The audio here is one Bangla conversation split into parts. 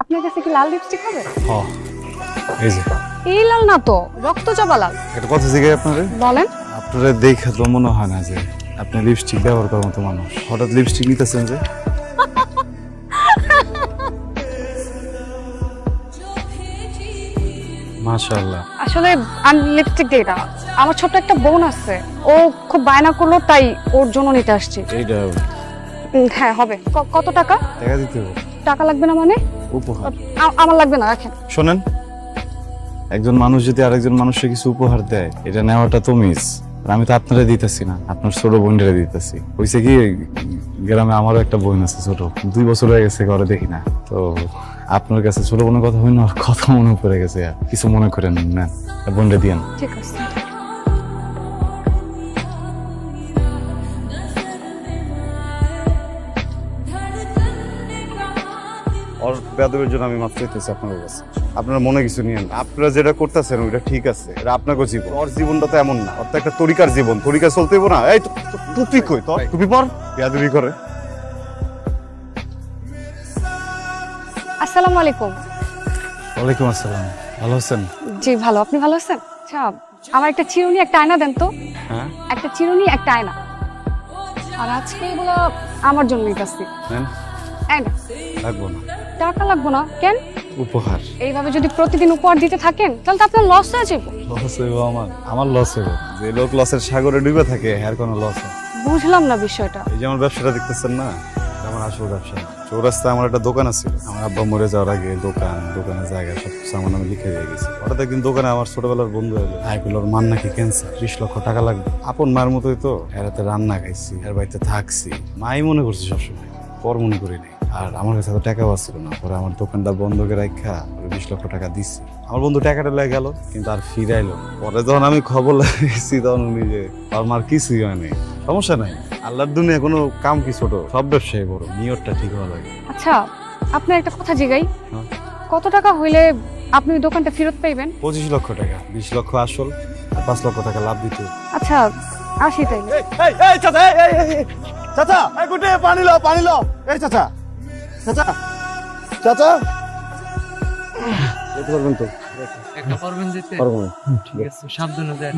আপনার কাছে কি লাল লিপস্টিক হবে? হ্যাঁ এই যে এই লাল না তো, রক্তচাপা লাল। এটা কথা জিজ্ঞাসা আপনারে বলেন। আপনারা দেখে তো মনে হয় না যে আপনি লিপস্টিক ব্যবহার করার মতো মানুষ। হঠাৎ লিপস্টিক নিতেছেন যে? মাশাআল্লাহ। আসলে আমি লিপস্টিক দিই না, আমার ছোট্ট একটা বোন আছে, ও খুব বায়না করলো তাই ওর জন্য নিতে আসছি। এইটা হ্যাঁ হবে। কত টাকা? টাকা দিতে হবে। টাকা লাগবে না মানে? উপহার। আমার লাগবে না, রাখেন। শোনেন, একজন মানুষ যদি আরেকজন মানুষকে কিছু উপহার দেয়, এটা নেওয়াটা তো মিস। আমি তো আপনারা দিতেছি না, আপনার ছোট বোনটা দিতেছি। হইছে কি, গ্রামে আমারও একটা বোন আছে ছোট, 2 বছর হয়ে গেছে ঘরে দেখি না। তো আপনার কাছে ছোট বোনের কথা হইল, আর কথা মনে পড়ে গেছে। কিছু মনে করেন না, বোনটা দিয়েন। ঠিক আছে। ওর বেয়াদবের জন্য আমি মাফ চাইতেছি আপনার কাছে। আপনার মনে কিছু নিয়েন না। আপনারা যেটা করতেছেন ওইটা ঠিক আছে, এটা আপনাকে জীবন। ওর জীবনটা তো এমন না, ওর তো একটা তরিকার জীবন, তরিকা চলতে হইব না। এই তুই কই তো তুমি পর বেয়াদবি করে। আসসালামু আলাইকুম। ওয়ালাইকুম আসসালাম। ভালো আছেন? জি ভালো, আপনি ভালো আছেন? আচ্ছা, আমার একটা চিরুনি একটা আয়না দেন তো। হ্যাঁ, একটা চিরুনি একটা আয়না। আর আজকে এগুলো আমার জন্য নিতেছি। নেন। আয়না লাগবো না। টাকা লাগবো না কেন? উপহার। এইভাবে যদি প্রতিদিন উপহার দিতে থাকেন তাহলে তো আপনার লস হয়ে যাবে। লস হইব আমার লস হইব। যে লোক লসের সাগরে ডুবে থাকে এর কোনো লস হয়? বুঝলাম না বিষয়টা। এই যে আমার ব্যবসাটা দেখতেছেন না, এটা আমার আসল ব্যবসা। চৌরাস্তায় আমার একটা দোকান আছে। আমার আব্বা মরে যাওয়ার আগে দোকানের জায়গা সবকিছু আমার নামে লিখে দিয়ে গেছে। হঠাৎ একদিন দোকানে আমার ছোটবেলার বন্ধু এলো। ভাইগুলোর মান নাকি ক্যান্সার, 20 লক্ষ টাকা লাগবে। আপন মায়ের মতোই তো, এর হাতে রান্না খাইছি, এর বাড়িতে থাকছি। মাই মনে করছি সবসময়, পর মনে করিনি। আর আমার কাছে তো টাকাও ছিল না। পরে আমার দোকানটা বন্ধকে রাখা 20 লক্ষ টাকা দিচ্ছি। আমার বন্ধু টাকাটা লেগে গেল, কিন্তু আর ফিরাইলো। পরে যখন আমি খবর লাগিয়েছি তখন উনি যে আর মার কিছুই হয়নি, সমস্যা নাই। আল্লাহর দুনিয়া কোনো কাম কি ছোট, সব ব্যবসায় বড়। নিয়তটা ঠিক হওয়া লাগে। আচ্ছা, আপনার একটা কথা জিগাই, হ্যাঁ। কত টাকা হইলে আপনি ওই দোকানটা ফেরত পাইবেন? 25 লক্ষ টাকা, 20 লক্ষ আসল আর 5 লক্ষ টাকা লাভ দিতে হবে। আচ্ছা আসি তাইলে। চাচা এই গুটে পানি লো এই চাচা চাচা চাচা যেতে পারবেন তো? একটা পারবেন যেতে? পারবো না। ঠিক আছে, সাবধানে যান।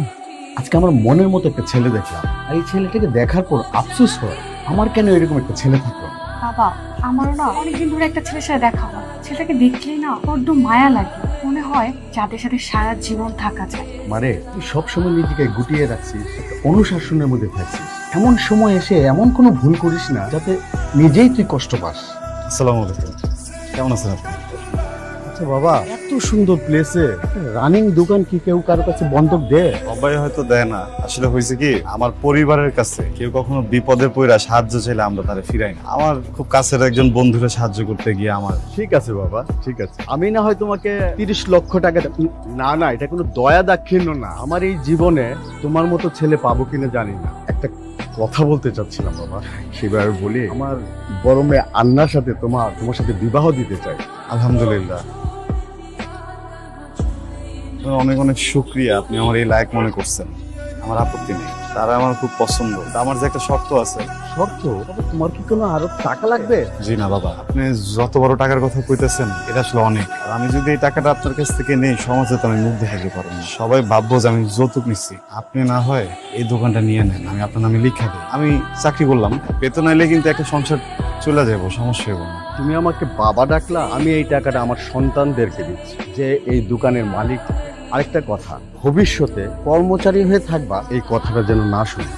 আজকে আমার মনের মতো একটা ছেলে দেখলাম, আর এই ছেলেটাকে দেখার পর আফসোস হয় আমার কেন এরকম একটা ছেলে থাকলো। বাবা, আমারও না অনেকদিন ধরে একটা ছেলের সাথে দেখা হয়। ছেলেটাকে দেখলেই না বড্ড মায়া লাগে, মনে হয় যাদের সাথে সারা জীবন থাকা যায়। মানে তুই সবসময় নিজেকে গুটিয়ে রাখছিস, একটা অনুশাসনের মধ্যে থাকছিস। এমন সময় এসে এমন কোনো ভুল করিস না যাতে নিজেই তুই কষ্ট পাস। আসসালামু আলাইকুম, কেমন আছেন আপনি? আচ্ছা বাবা, এত সুন্দর প্লেসে রানিং দোকান কি কেউ কারো কাছে বন্ধক দেয়? সবাই হয়তো দেয় না। আসলে হয়েছে কি, আমার পরিবারের কাছে কেউ কখনো বিপদে পড়া সাহায্য চাইলে আমরা তারে ফিরাই না। আমার খুব কাছের একজন বন্ধুরে সাহায্য করতে গিয়ে আমার ঠিক আছে বাবা, ঠিক আছে। আমি না হয় তোমাকে 30 লক্ষ টাকা না না, এটা কোনো দয়া দাক্ষিণ্য না। আমার এই জীবনে তোমার মতো ছেলে পাবো কিনা জানি না। একটা কথা বলতে চাচ্ছিলাম বাবা, সেবার বলি, আমার বড় মেয়ে আন্নার সাথে তোমার সাথে বিবাহ দিতে চাই। আলহামদুলিল্লাহ, অনেক অনেক শুক্রিয়া, আপনি আমার এই লায়ক মনে করছেন। আমার আপত্তি নেই, তারা আমার খুব পছন্দ। আমার যে একটা শর্ত আছে। শর্ত? তোমার কি কোনো আরো টাকা লাগবে? জি না বাবা, আপনি যত বড় টাকার কথা কইতেছেন এটা আসলে অনেক। আর আমি যদি এই টাকাটা আপনার কাছ থেকে নেই, সমাজে তো আমি মুখ দেখাতে পারবো না। সবাই ভাববো যে আমি যৌতুক নিচ্ছি। আপনি না হয় এই দোকানটা নিয়ে নেন, আমি আপনার নামে লিখা দিই। আমি চাকরি করলাম, বেতন আইলে কিন্তু একটা সংসার চলে যাবো, সমস্যা হবে না। তুমি আমাকে বাবা ডাকলা, আমি এই টাকাটা আমার সন্তানদেরকে দিচ্ছি, যে এই দোকানের মালিক। আরেকটা কথা, ভবিষ্যতে কর্মচারী হয়ে থাকবা, এই কথাটা যেন না শুনি।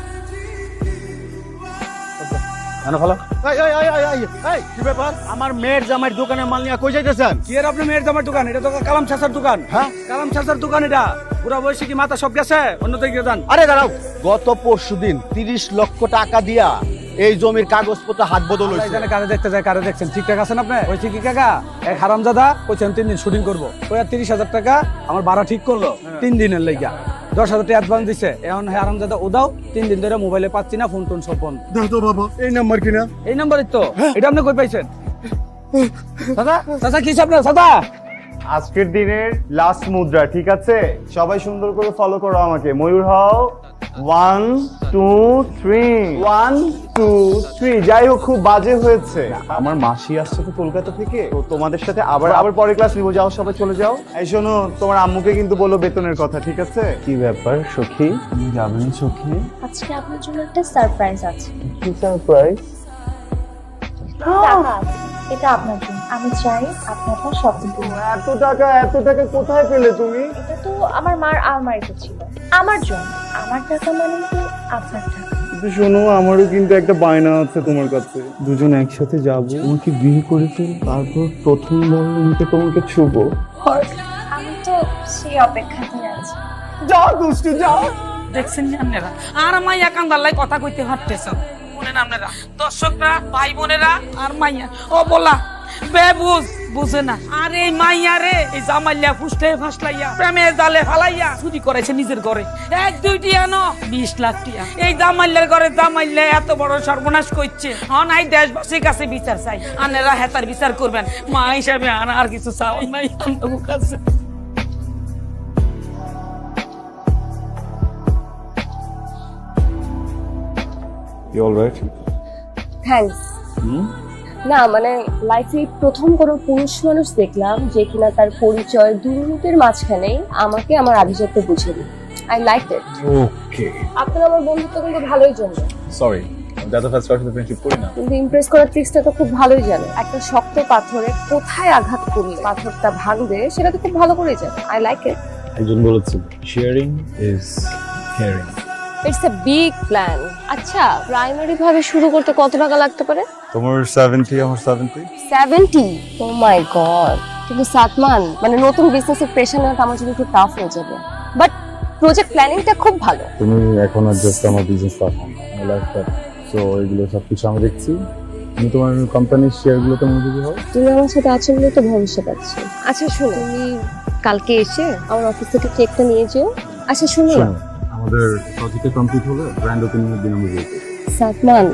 কেন ভালো? কি ব্যাপার? আমার মেয়ের জামাইয়ের দোকানে মাল নিয়ে কই যাইতেছেন? কি আর আপনার মেয়ের জামার দোকান? এটা তো কালাম চাচার দোকান। হ্যাঁ, কালাম চাচার দোকান এটা। পুরা বয়সে কি মাথা সব গেছে? অন্যদিকে যান। আরে দাঁড়াও, গত পরশুদিন 30 লক্ষ টাকা দিয়া এই জমির কাগজপত্র হাত বদল আল্লাহ হয়েছে। জানে কারে দেখতে যায়, কারে দেখছেন। ঠিকঠাক আছেন আপনি? ওইছে কি কাকা, এক হারামজাদা কইছেন 3 দিন শুটিং করবো। ওই 30,000 টাকা আমার ভাড়া ঠিক করলো 3 দিনের লাইগা। 10,000 টাকা অ্যাডভান্স দিছে। এখন হারামজাদা ওদাও 3 দিন ধরে মোবাইলে পাচ্ছি না, ফোন টোন সব বন্ধ। দাও তো বাবা, এই নাম্বার কিনা? এই নাম্বারই তো। এটা আপনি কই পাইছেন? দাদা চাচা কি আপনার দাদা? আজকের দিনের লাস্ট মুদ্রা, ঠিক আছে? সবাই সুন্দর করে ফলো করো আমাকে। ময়ূর হও। 1 2 3 1 2 3 যাই হোক খুব বাজে হয়েছে। আমার মাসি আসছে তো কলকাতা থেকে, তো তোমাদের সাথে আবার পরে ক্লাস নিবো। যাও সবাই চলে যাও। এই শোনো, তোমার আম্মুকে কিন্তু বলো বেতনের কথা, ঠিক আছে? কি ব্যাপার সখী, তুমি যাবেন সখী? আজকে আপনার জন্য একটা সারপ্রাইজ আছে। কি সারপ্রাইজ? টাকা আছে। এটা আপনার জন্য। আমি চাই আপনি আপনার শপিং করুন। এত টাকা কোথায় পেলে তুমি? এটা তো আমার মার আলমারিতে ছিল। আমার জন্য। আমার টাকা মানে তো আপনার টাকা। কিন্তু শোনো, আমারও কিন্তু একটা বায়না আছে তোমার কাছে। দুজন একসাথে যাব, তোমাকে বিয়ে করে ফেল, তারপর প্রথম বন্ধুকে তোমাকে ছুবো। আমি তো সেই অপেক্ষাতেই আছি। যাও দুষ্টু যাও। দেখছেন নি আপনারা আর মাইয়া কান্দার কথা কইতে হাঁটতেছেন শুনেন আপনারা দর্শকরা ভাই বোনেরা আর মাইয়া ও বলা বেবুজ বুঝে না আর এই মাইয়া রে এই জামাইয়া ফুসলে ফাসলাইয়া প্রেমে জালে ফালাইয়া চুরি করেছে নিজের ঘরে 1-2 টিয়া ন 20 লাখ টিয়া এই জামাইয়ার ঘরে জামাইয়া এত বড় সর্বনাশ করছে নাই দেশবাসীর কাছে বিচার চাই আনেরা হেতার বিচার করবেন মা হিসাবে আর কিছু চাই নাই আপনার কাছে। You all right? থ্যাঙ্কস। না মানে লাইফে প্রথম কোনো পুরুষ মানুষ দেখলাম যে কিনা তার পরিচয় 2 মিনিটের মাঝখানেই আমাকে আমার আভিজাত্য বুঝিয়ে দিল। I like it. ওকে, আপনার আমার বন্ধুত্ব কিন্তু ভালোই জন্য, সরি, দাদা ফার্স্ট কার সাথে ফ্রেন্ডশিপ করি না। কিন্তু ইমপ্রেস করার ট্রিক্সটা তো খুব ভালোই জানে। একটা শক্ত পাথরে কোথায় আঘাত করলে পাথরটা ভাঙবে সেটা তো খুব ভালো করে জানে। I like it. একজন বলেছিল sharing is caring. It's a big plan. আচ্ছা, প্রাইমারি ভাবে শুরু করতে কত টাকা লাগতে পারে? তোমার 70, আমার 70। 70? ও মাই গড। কিন্তু সাতমান মানে নতুন বিজনেসের প্রেশার নেওয়াটা আমার জন্য একটু টাফ হয়ে যাবে। বাট প্রজেক্ট প্ল্যানিংটা খুব ভালো। তুমি এখন আর জাস্ট আমার বিজনেস পার্টনার, আমার লাইফ পার্টনার। সো এগুলো সবকিছু আমি দেখছি। তুমি তোমার কোম্পানির শেয়ারগুলোতে মনোযোগী হও। তুমি আমার সাথে আছো বলে তো ভবিষ্যৎ আছে। আচ্ছা শোনো, তুমি কালকে এসে আমার অফিস থেকে চেকটা নিয়ে যেও। আচ্ছা শোনো না, আমাদের প্রজেক্ট কমপ্লিট হলে গ্র্যান্ড ওপেনিং এর দিন আমরা বিয়ে করব। সাতমান,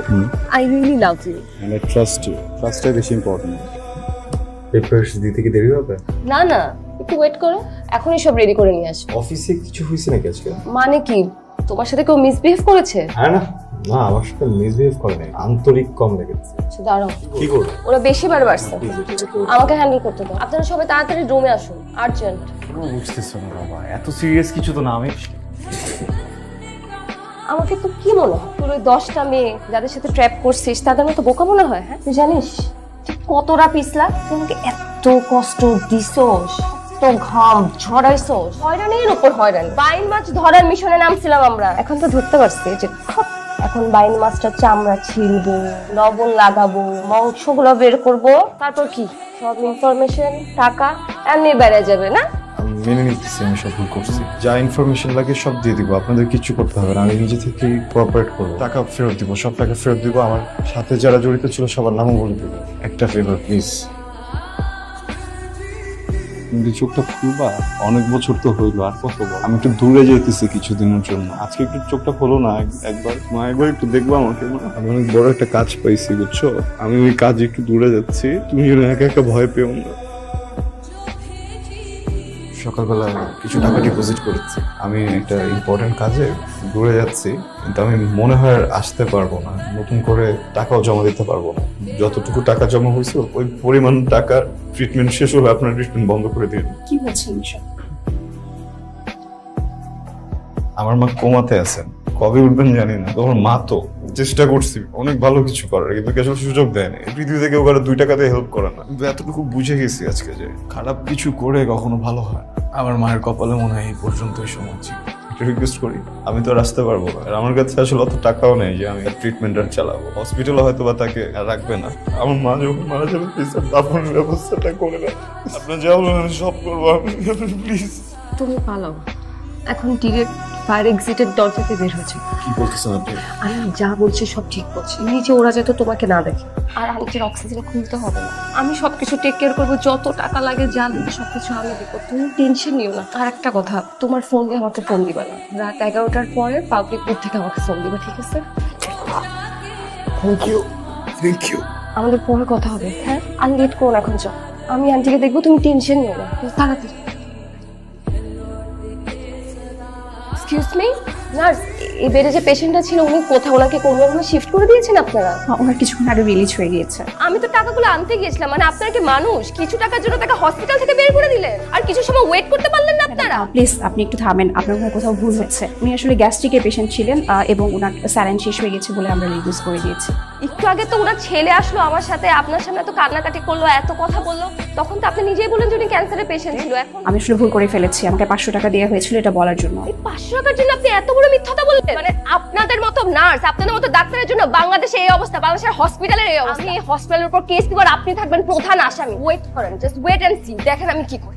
I really love you. And I trust you. ট্রাস্টটাই বেশি ইম্পর্টেন্ট। পেপারস দিতে কি দেরি হবে? না না, একটু ওয়েট করো, এখনই সব রেডি করে নিয়ে আসবো। অফিসে কিছু হয়েছে নাকি আজকে? মানে কি, তোমার সাথে কেউ মিসবিহেভ করেছে? হ্যাঁ না না, আমার সাথে মিসবিহেভ করে নাই, আন্তরিক কম লেগেছে। আচ্ছা দাঁড়াও, কি করবে? ওরা বেশি বার বাড়ছে, আমাকে হ্যান্ডেল করতে দাও। আপনারা সবাই তাড়াতাড়ি রুমে আসুন, আর্জেন্ট। বুঝতেছো না বাবা, এত সিরিয়াস কিছু তো না। আমি আমাকে তো কি মনে হয় তোর ওই 10টা মেয়ে যাদের সাথে ট্র্যাপ করছিস তাদের মতো বোকা মনে হয়? হ্যাঁ, তুই জানিস তুই কতটা পিছলা? তোমাকে এত কষ্ট দিছোস, এত ঘাম ঝরাইছোস, হয়রানির উপর হয়রানি। বাইন মাছ ধরার মিশনে নামছিলাম আমরা, এখন তো ধরতে পারছি যে এখন বাইন মাছটা চামড়া ছিলবো, লবণ লাগাবো, মাংসগুলো বের করবো, তারপর কি সব ইনফরমেশন টাকা এমনি বেড়ে যাবে না? আমি মেনে নিতেছি আমি সব ভুল করছি। যা ইনফরমেশন লাগে সব দিয়ে দিব, আপনাদের কিছু করতে হবে না। আমি নিজে থেকেই কোঅপারেট করবো, টাকা ফেরত দিব, সব টাকা ফেরত দিব। আমার সাথে যারা জড়িত ছিল সবার নামও বলে দিব। একটা ফেভার প্লিজ, কিন্তু চোখটা খুলবা। অনেক বছর তো হইলো, আর কত বল। আমি একটু দূরে যেতেছি কিছুদিনের জন্য, আজকে একটু চোখটা খোলো না একবার। মা একবার একটু দেখবো আমাকে। আমি অনেক বড় একটা কাজ পাইছি বুঝছো, আমি ওই কাজে একটু দূরে যাচ্ছি, তুমি যেন একা একা ভয় পেও না। সকালবেলা কিছু টাকা ডিপোজিট করেছি, আমি একটা ইম্পর্টেন্ট কাজে দূরে যাচ্ছি, কিন্তু আমি মনে হয় আর আসতে পারবো না, নতুন করে টাকাও জমা দিতে পারবো না। যতটুকু টাকা জমা হয়েছে ওই পরিমাণ টাকার ট্রিটমেন্ট শেষ হলে আপনার ট্রিটমেন্ট বন্ধ করে দিন। কি বলছেন এসব? আমার মা কোমাতে আছেন, কবে উঠবেন জানি না। তোমার মা তো চেষ্টা করছি অনেক ভালো কিছু করার, কিন্তু কেউ সুযোগ দেয় না। পৃথিবীতে কেউ কারো 2 টাকাতে হেল্প করে না, কিন্তু এতটুকু বুঝে গেছি আজকে যে খারাপ কিছু করে কখনো ভালো হয় না। আমার মায়ের কপালে মনে হয় এই পর্যন্তই সময় ছিল। একটা রিকোয়েস্ট করি, আমি তো আর আসতে পারবো না, আর আমার কাছে আসলে অত টাকাও নেই যে আমি ট্রিটমেন্ট আর চালাবো। হসপিটালে হয়তো বা তাকে আর রাখবে না। আমার মা যখন মারা যাবে প্লিজ দাফনের ব্যবস্থাটা করে দেন। আপনার যা বলেন আমি সব করবো, প্লিজ। তুমি পালাও, এখন ডিরেক্ট ফায়ার এক্সিটের দরজাতে বের হয়েছে। কি বলতেছেন আপনি? আমি যা বলছি সব ঠিক বলছি, নিচে ওরা যাতে তোমাকে না দেখে। আর আন্টির অক্সিজেন খুলতে হবে না, আমি সবকিছু টেক কেয়ার করবো, যত টাকা লাগে যা লাগে সবকিছু আমি দেবো, তুমি টেনশন নিও না। আর একটা কথা, তোমার ফোন দিয়ে আমাকে ফোন দিবা না, রাত 11টার পরে পাবলিক বুথ থেকে আমাকে ফোন দিবা, ঠিক আছে? Thank you, thank you. আমাদের পরে কথা হবে, হ্যাঁ? আর লেট করো না, এখন যাও। আমি আন্টিকে দেখবো, তুমি টেনশন নিও না, তাড়াতাড়ি। Excuse me, nurse. এই বেডে যে পেশেন্টটা ছিল উনি কোথাও, ওনাকে কোনো শিফট করে দিয়েছেন আপনারা? ওনার কিছুক্ষণ আগে রিলিজ হয়ে গিয়েছে। আমি তো টাকাগুলো আনতে গিয়েছিলাম, মানে আপনারা কি মানুষ? কিছু টাকার জন্য তাকে হসপিটাল থেকে বের করে দিলেন, আর কিছু সময় ওয়েট করতে পারলেন না আপনারা? প্লিজ আপনি একটু থামেন, আপনার মনে হয় কোথাও ভুল হয়েছে। উনি আসলে গ্যাস্ট্রিকের পেশেন্ট ছিলেন এবং ওনার স্যালাইন শেষ হয়ে গেছে বলে আমরা রিডিউস করে দিয়েছি। একটু আগে তো ওনার ছেলে আসলো আমার সাথে, আপনার সামনে এত কান্নাকাটি করলো, এত কথা বললো, তখন তো আপনি নিজেই বললেন যে উনি ক্যান্সারের পেশেন্ট ছিল। এখন আমি আসলে ভুল করে ফেলেছি, আমাকে 500 টাকা দেওয়া হয়েছিল এটা বলার জন্য। এই 500 টাকার জন্য আপনি এত বড় মিথ্যাটা বললেন? মানে আপনাদের মতো নার্স, আপনাদের মতো ডাক্তারের জন্য বাংলাদেশে এই অবস্থা, বাংলাদেশের হসপিটালের এই অবস্থা। আমি এই হসপিটালের উপর কেস দিব আর আপনি থাকবেন প্রধান আসামি। ওয়েট করেন, জাস্ট ওয়েট এন্ড সি, দেখেন আমি কি করি।